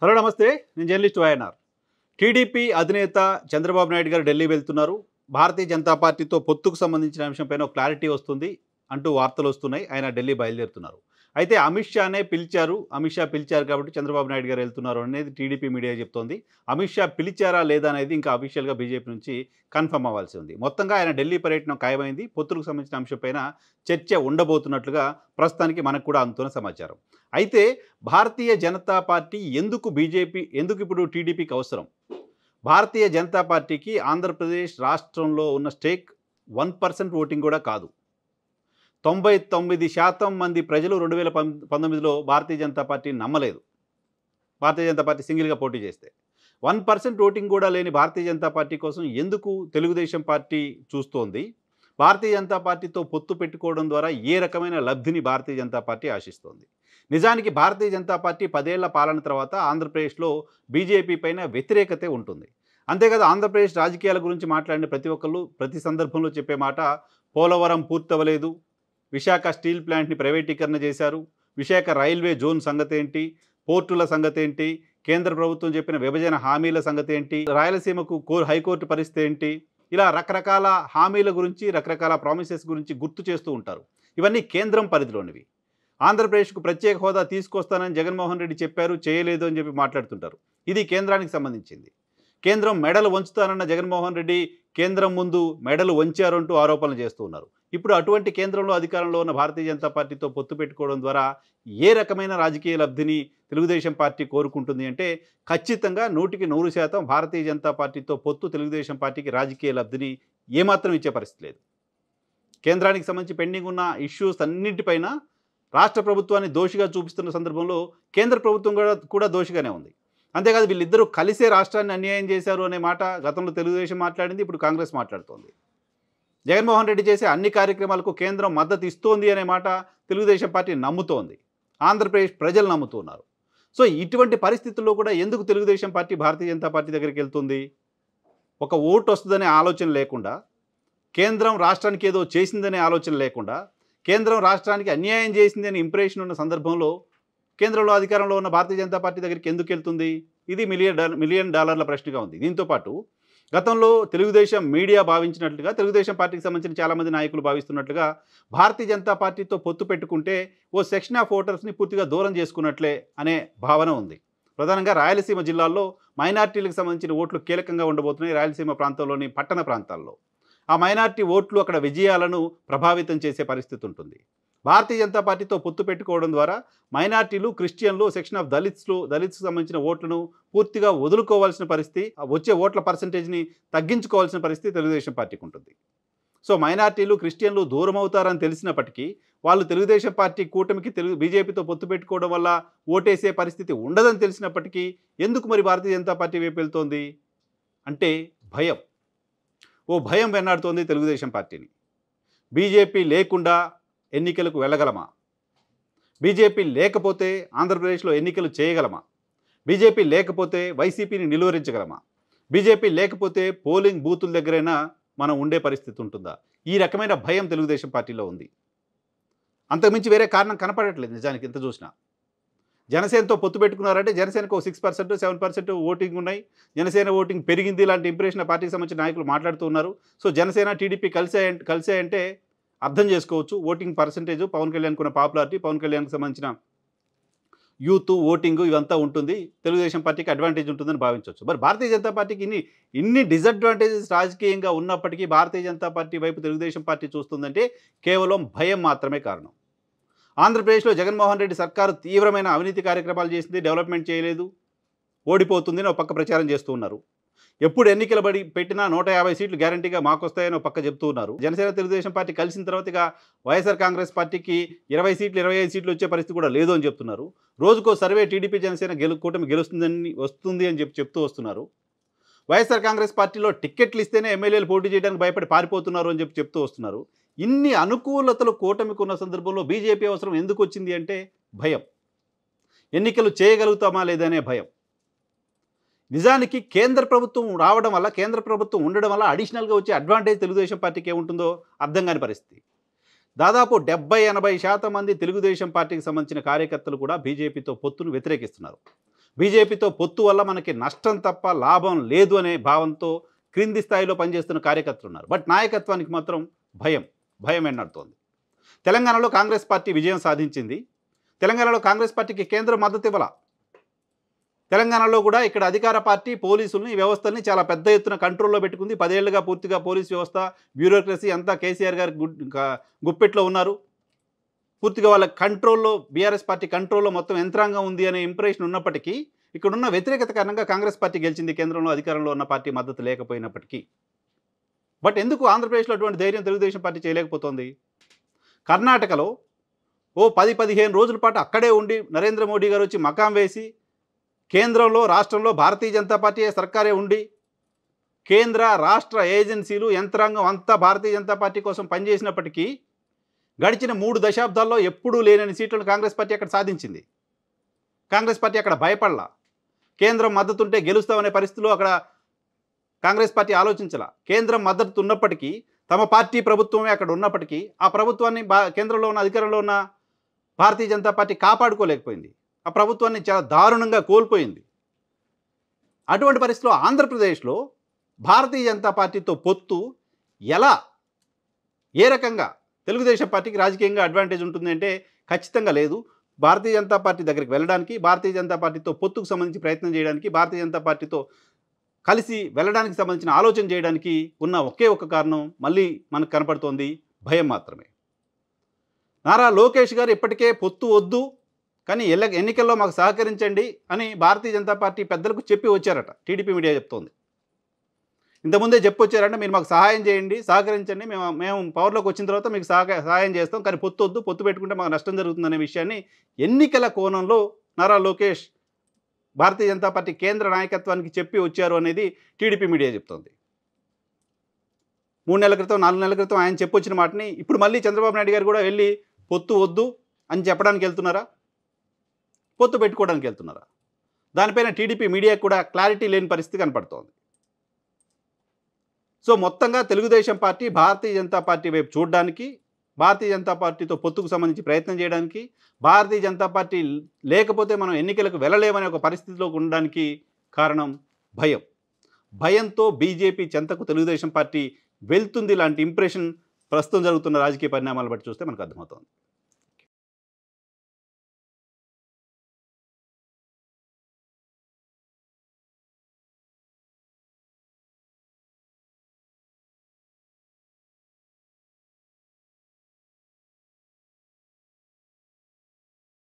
Hello నమస్తే. నేను journalist YNR. TDP అధినేత చంద్రబాబు నాయుడు గారు ఢిల్లీ వెళ్తున్నారు. భారతీయ జనతా పార్టీతో పొత్తుకు సంబంధించిన అంశంపైన ఒక క్లారిటీ వస్తుంది అంటూ వార్తలు వస్తున్నాయి. ఆయన ఢిల్లీ బయలుదేరుతున్నారు. అయితే అమిత్ షానే పిలిచారు. అమిత్ షా పిలిచారు కాబట్టి చంద్రబాబు నాయుడు గారు వెళ్తున్నారు అనేది టీడీపీ మీడియా చెప్తోంది. అమిత్ షా పిలిచారా లేదా అనేది ఇంకా అఫీషియల్‌గా బీజేపీ నుంచి కన్ఫర్మ్ అవ్వాల్సి ఉంది. మొత్తంగా ఆయన ఢిల్లీ పర్యటన ఖాయమైంది. పొత్తులకు సంబంధించిన అంశంపైన చర్చ ఉండబోతున్నట్లుగా ప్రస్తుతానికి మనకు కూడా అందుతున్న సమాచారం. అయితే భారతీయ జనతా పార్టీ ఎందుకు ఇప్పుడు టీడీపీకి అవసరం? భారతీయ జనతా పార్టీకి ఆంధ్రప్రదేశ్ రాష్ట్రంలో ఉన్న స్టేక్ 1% ఓటింగ్ కూడా కాదు. 99% మంది ప్రజలు 2019లో భారతీయ జనతా పార్టీని నమ్మలేదు. భారతీయ జనతా పార్టీ సింగిల్‌గా పోటీ చేస్తే. 1% ఓటింగ్ కూడా లేని భారతీయ జనతా పార్టీ కోసం ఎందుకు తెలుగుదేశం పార్టీ చూస్తోంది? భారతీయ జనతా పార్టీతో పొత్తు పెట్టుకోవడం ద్వారా ఏ రకమైన లబ్ధిని భారతీయ జనతా పార్టీ ఆశిస్తోంది? నిజానికి భారతీయ జనతా పార్టీ 10 ఏళ్ల పాలన తర్వాత ఆంధ్రప్రదేశ్లో బీజేపీ పైన వ్యతిరేకతే ఉంటుంది. అంతేకాదు ఆంధ్రప్రదేశ్ రాజకీయాల గురించి మాట్లాడిన ప్రతి ఒక్కళ్ళు ప్రతి సందర్భంలో చెప్పే మాట పోలవరం పూర్తవ్వలేదు, విశాఖ స్టీల్ ప్లాంట్ని ప్రైవేటీకరణ చేశారు, విశాఖ రైల్వే జోన్ సంగతేంటి, పోర్టుల సంగతేంటి, కేంద్ర ప్రభుత్వం చెప్పిన విభజన హామీల సంగతేంటి, రాయలసీమకు హైకోర్టు పరిస్థితి ఏంటి, ఇలా రకరకాల హామీల గురించి రకరకాల ప్రామిసెస్ గురించి గుర్తు చేస్తూ ఉంటారు. ఇవన్నీ కేంద్రం పరిధిలోనివి. ఆంధ్రప్రదేశ్కు ప్రత్యేక హోదా తీసుకొస్తానని జగన్మోహన్ రెడ్డి చెప్పారు, చేయలేదు అని చెప్పి మాట్లాడుతుంటారు. ఇది కేంద్రానికి సంబంధించింది. కేంద్రం మెడలు వంచుతానన్న జగన్మోహన్ రెడ్డి కేంద్రం ముందు మెడలు వంచారు అంటూ ఆరోపణలు చేస్తూ ఉన్నారు. ఇప్పుడు అటువంటి కేంద్రంలో అధికారంలో ఉన్న భారతీయ జనతా పార్టీతో పొత్తు పెట్టుకోవడం ద్వారా ఏ రకమైన రాజకీయ లబ్ధిని తెలుగుదేశం పార్టీ కోరుకుంటుంది అంటే ఖచ్చితంగా 100% భారతీయ జనతా పార్టీతో పొత్తు తెలుగుదేశం పార్టీకి రాజకీయ లబ్ధిని ఏమాత్రం ఇచ్చే పరిస్థితి లేదు. కేంద్రానికి సంబంధించి పెండింగ్ ఉన్న ఇష్యూస్ అన్నింటిపైన రాష్ట్ర ప్రభుత్వాన్ని దోషిగా చూపిస్తున్న సందర్భంలో కేంద్ర ప్రభుత్వం కూడా దోషిగానే ఉంది. అంతేకాదు వీళ్ళిద్దరూ కలిసే రాష్ట్రాన్ని అన్యాయం చేశారు అనే మాట గతంలో తెలుగుదేశం మాట్లాడింది, ఇప్పుడు కాంగ్రెస్ మాట్లాడుతోంది. జగన్మోహన్ రెడ్డి చేసే అన్ని కార్యక్రమాలకు కేంద్రం మద్దతు ఇస్తోంది అనే మాట తెలుగుదేశం పార్టీ నమ్ముతోంది, ఆంధ్రప్రదేశ్ ప్రజలు నమ్ముతున్నారు. సో ఇటువంటి పరిస్థితుల్లో కూడా ఎందుకు తెలుగుదేశం పార్టీ భారతీయ జనతా పార్టీ దగ్గరికి వెళ్తుంది? ఒక ఓటు వస్తుందనే ఆలోచన లేకుండా, కేంద్రం రాష్ట్రానికి ఏదో చేసిందనే ఆలోచన లేకుండా, కేంద్రం రాష్ట్రానికి అన్యాయం చేసింది అని ఇంప్రెషన్ ఉన్న సందర్భంలో కేంద్రంలో అధికారంలో ఉన్న భారతీయ జనతా పార్టీ దగ్గరికి ఎందుకు వెళ్తుంది? ఇది మిలియన్ డాలర్ల ప్రశ్నగా ఉంది. దీంతోపాటు గతంలో తెలుగుదేశం మీడియా భావించినట్లుగా, తెలుగుదేశం పార్టీకి సంబంధించిన చాలామంది నాయకులు భావిస్తున్నట్లుగా భారతీయ జనతా పార్టీతో పొత్తు పెట్టుకుంటే ఓ సెక్షన్ ఆఫ్ ఓటర్స్ని పూర్తిగా దూరం చేసుకున్నట్లే అనే భావన ఉంది. ప్రధానంగా రాయలసీమ జిల్లాల్లో మైనార్టీలకు సంబంధించిన ఓట్లు కీలకంగా ఉండబోతున్నాయి. రాయలసీమ ప్రాంతంలోని పట్టణ ప్రాంతాల్లో ఆ మైనార్టీ ఓట్లు అక్కడ విజయాలను ప్రభావితం చేసే పరిస్థితి ఉంటుంది. భారతీయ జనతా పార్టీతో పొత్తు పెట్టుకోవడం ద్వారా మైనార్టీలు, క్రిస్టియన్లు, సెక్షన్ ఆఫ్ దళిత్స్కి సంబంధించిన ఓట్లను పూర్తిగా వదులుకోవాల్సిన పరిస్థితి, వచ్చే ఓట్ల పర్సంటేజ్ని తగ్గించుకోవాల్సిన పరిస్థితి తెలుగుదేశం పార్టీకి ఉంటుంది. సో మైనార్టీలు, క్రిస్టియన్లు దూరం అవుతారని తెలిసినప్పటికీ వాళ్ళు తెలుగుదేశం పార్టీ కూటమికి బీజేపీతో పొత్తు పెట్టుకోవడం వల్ల ఓటేసే పరిస్థితి ఉండదని తెలిసినప్పటికీ ఎందుకు మరి భారతీయ జనతా పార్టీ వైపు వెళ్తోంది అంటే భయం. ఓ భయం వెన్నాడుతోంది తెలుగుదేశం పార్టీని. బీజేపీ లేకుండా ఎన్నికలకు వెళ్ళగలమా? బీజేపీ లేకపోతే ఆంధ్రప్రదేశ్లో ఎన్నికలు చేయగలమా? బీజేపీ లేకపోతే వైసీపీని నిలువరించగలమా? బీజేపీ లేకపోతే పోలింగ్ బూతుల దగ్గరైనా మనం ఉండే పరిస్థితి ఉంటుందా? ఈ రకమైన భయం తెలుగుదేశం పార్టీలో ఉంది. అంతకుమించి వేరే కారణం కనపడట్లేదు నిజానికి ఎంత చూసినా. జనసేనతో పొత్తు పెట్టుకున్నారంటే జనసేనకు 6%, 7% ఓటింగ్ ఉన్నాయి. జనసేన ఓటింగ్ పెరిగింది ఇలాంటి ఇంప్రెషన్ పార్టీకి సంబంధించిన నాయకులు మాట్లాడుతూ ఉన్నారు. సో జనసేన, టీడీపీ కలిసాయంటే అర్థం చేసుకోవచ్చు ఓటింగ్ పర్సంటేజ్, పవన్ కళ్యాణ్కి ఉన్న పాపులారిటీ, పవన్ కళ్యాణ్కి సంబంధించిన యూత్ ఓటింగ్ ఇవంతా ఉంటుంది. తెలుగుదేశం పార్టీకి అడ్వాంటేజ్ ఉంటుందని భావించవచ్చు. మరి భారతీయ జనతా పార్టీకి ఇన్ని డిసడ్వాంటేజెస్ రాజకీయంగా ఉన్నప్పటికీ భారతీయ జనతా పార్టీ వైపు తెలుగుదేశం పార్టీ చూస్తుందంటే కేవలం భయం మాత్రమే కారణం. ఆంధ్రప్రదేశ్లో జగన్మోహన్ రెడ్డి సర్కారు తీవ్రమైన అవినీతి కార్యక్రమాలు చేసింది, డెవలప్మెంట్ చేయలేదు, ఓడిపోతుంది అని ఒక పక్క ప్రచారం చేస్తూ ఉన్నారు. ఎప్పుడు ఎన్నికలు పెట్టినా 150 సీట్లు గ్యారంటీగా మాకొస్తాయని ఒక పక్క చెప్తూ ఉన్నారు. జనసేన, తెలుగుదేశం పార్టీ కలిసిన తర్వాత ఇక వైఎస్ఆర్ కాంగ్రెస్ పార్టీకి 20 సీట్లు, 25 సీట్లు వచ్చే పరిస్థితి కూడా లేదు అని చెప్తున్నారు. రోజుకో సర్వే టీడీపీ, జనసేన కూటమి వస్తుంది అని చెప్తూ వస్తున్నారు. వైఎస్ఆర్ కాంగ్రెస్ పార్టీలో టిక్కెట్లు ఇస్తేనే ఎమ్మెల్యేలు పోటీ చేయడానికి భయపడి పారిపోతున్నారు అని చెప్తూ వస్తున్నారు. ఇన్ని అనుకూలతలు కూటమికి ఉన్న సందర్భంలో బీజేపీ అవసరం ఎందుకు వచ్చింది అంటే భయం. ఎన్నికలు చేయగలుగుతామా లేదనే భయం. నిజానికి కేంద్ర ప్రభుత్వం రావడం వల్ల, కేంద్ర ప్రభుత్వం ఉండడం వల్ల అడిషనల్గా వచ్చే అడ్వాంటేజ్ తెలుగుదేశం పార్టీకి ఏముంటుందో అర్థం కాని పరిస్థితి. దాదాపు 70-80% మంది తెలుగుదేశం పార్టీకి సంబంధించిన కార్యకర్తలు కూడా బీజేపీతో పొత్తును వ్యతిరేకిస్తున్నారు. బీజేపీతో పొత్తు వల్ల మనకి నష్టం తప్ప లాభం లేదు అనే భావంతో క్రింది స్థాయిలో పనిచేస్తున్న కార్యకర్తలు ఉన్నారు. బట్ నాయకత్వానికి మాత్రం భయం ఎన్నడుతోంది. తెలంగాణలో కాంగ్రెస్ పార్టీ విజయం సాధించింది. తెలంగాణలో కాంగ్రెస్ పార్టీకి కేంద్రం మద్దతు ఇవ్వాల. తెలంగాణలో కూడా ఇక్కడ అధికార పార్టీ పోలీసుల్ని, ఈ వ్యవస్థల్ని చాలా పెద్ద ఎత్తున కంట్రోల్లో పెట్టుకుంది. 10 ఏళ్లుగా పూర్తిగా పోలీస్ వ్యవస్థ, బ్యూరోక్రసీ అంతా కేసీఆర్ గారి గుప్పెట్లో ఉన్నారు. పూర్తిగా వాళ్ళ కంట్రోల్లో, బీఆర్ఎస్ పార్టీ కంట్రోల్లో మొత్తం యంత్రాంగం ఉంది అనే ఇంప్రెషన్ ఉన్నప్పటికీ ఇక్కడున్న వ్యతిరేకత కారణంగా కాంగ్రెస్ పార్టీ గెలిచింది, కేంద్రంలో అధికారంలో ఉన్న పార్టీ మద్దతు లేకపోయినప్పటికీ. బట్ ఎందుకు ఆంధ్రప్రదేశ్లో అటువంటి ధైర్యం తెలుగుదేశం పార్టీ చేయలేకపోతుంది? కర్ణాటకలో ఓ 10-15 రోజుల పాటు అక్కడే ఉండి నరేంద్ర మోడీ గారు వచ్చి మకాం వేసి, కేంద్రంలో రాష్ట్రంలో భారతీయ జనతా పార్టీ సర్కారే ఉండి, కేంద్ర రాష్ట్ర ఏజెన్సీలు యంత్రాంగం అంతా భారతీయ జనతా పార్టీ కోసం పనిచేసినప్పటికీ గడిచిన 3 దశాబ్దాల్లో ఎప్పుడూ లేనని సీట్లను కాంగ్రెస్ పార్టీ అక్కడ సాధించింది. కాంగ్రెస్ పార్టీ అక్కడ భయపడలా. కేంద్రం మద్దతుంటే గెలుస్తామనే పరిస్థితిలో అక్కడ కాంగ్రెస్ పార్టీ ఆలోచించాల. కేంద్రం మద్దతు ఉన్నప్పటికీ, తమ పార్టీ ప్రభుత్వమే అక్కడ ఉన్నప్పటికీ ఆ ప్రభుత్వాన్ని కేంద్రంలో ఉన్న అధికారంలో ఉన్న భారతీయ జనతా పార్టీ కాపాడుకోలేకపోయింది. ఆ ప్రభుత్వాన్ని చాలా దారుణంగా కోల్పోయింది. అటువంటి పరిస్థితిలో ఆంధ్రప్రదేశ్లో భారతీయ జనతా పార్టీతో పొత్తు ఎలా, ఏ రకంగా తెలుగుదేశం పార్టీకి రాజకీయంగా అడ్వాంటేజ్ ఉంటుంది అంటే ఖచ్చితంగా లేదు. భారతీయ జనతా పార్టీ దగ్గరికి వెళ్ళడానికి, భారతీయ జనతా పార్టీతో పొత్తుకు సంబంధించి ప్రయత్నం చేయడానికి, భారతీయ జనతా పార్టీతో కలిసి వెళ్ళడానికి సంబంధించిన ఆలోచన చేయడానికి ఉన్న ఒకే ఒక కారణం మళ్ళీ మనకు కనపడుతోంది, భయం మాత్రమే. నారా లోకేష్ గారు ఇప్పటికే పొత్తు వద్దు, కానీ ఎన్నికల్లో మాకు సహకరించండి అని భారతీయ జనతా పార్టీ పెద్దలకు చెప్పి వచ్చారట. టీడీపీ మీడియా చెప్తోంది. ఇంతకుముందే చెప్పొచ్చారంటే మీరు మాకు సహాయం చేయండి, సహకరించండి, మేము పవర్లోకి వచ్చిన తర్వాత మీకు సహాయం చేస్తాం, కానీ పొత్తు వద్దు, పొత్తు పెట్టుకుంటే మాకు నష్టం జరుగుతుందనే విషయాన్ని ఎన్నికల కోణంలో నారా లోకేష్ భారతీయ జనతా పార్టీ కేంద్ర నాయకత్వానికి చెప్పి వచ్చారు అనేది టీడీపీ మీడియా చెప్తోంది. 3 నెలల క్రితం, 4 నెలల క్రితం ఆయన చెప్పొచ్చిన మాటని ఇప్పుడు మళ్ళీ చంద్రబాబు నాయుడు గారు కూడా వెళ్ళి పొత్తు వద్దు అని చెప్పడానికి వెళ్తున్నారా, పొత్తు పెట్టుకోవడానికి వెళ్తున్నారా? దానిపైన టీడీపీ మీడియా కూడా క్లారిటీ లేని పరిస్థితి కనపడుతోంది. సో మొత్తంగా తెలుగుదేశం పార్టీ భారతీయ జనతా పార్టీ వైపు చూడడానికి, భారతీయ జనతా పార్టీతో పొత్తుకు సంబంధించి ప్రయత్నం చేయడానికి, భారతీయ జనతా పార్టీ లేకపోతే మనం ఎన్నికలకు వెళ్ళలేమనే ఒక పరిస్థితిలోకి ఉండడానికి కారణం భయంతో బీజేపీ చెంతకు తెలుగుదేశం పార్టీ వెళ్తుంది లాంటి ఇంప్రెషన్ ప్రస్తుతం జరుగుతున్న రాజకీయ పరిణామాలు బట్టి చూస్తే మనకు అర్థమవుతోంది.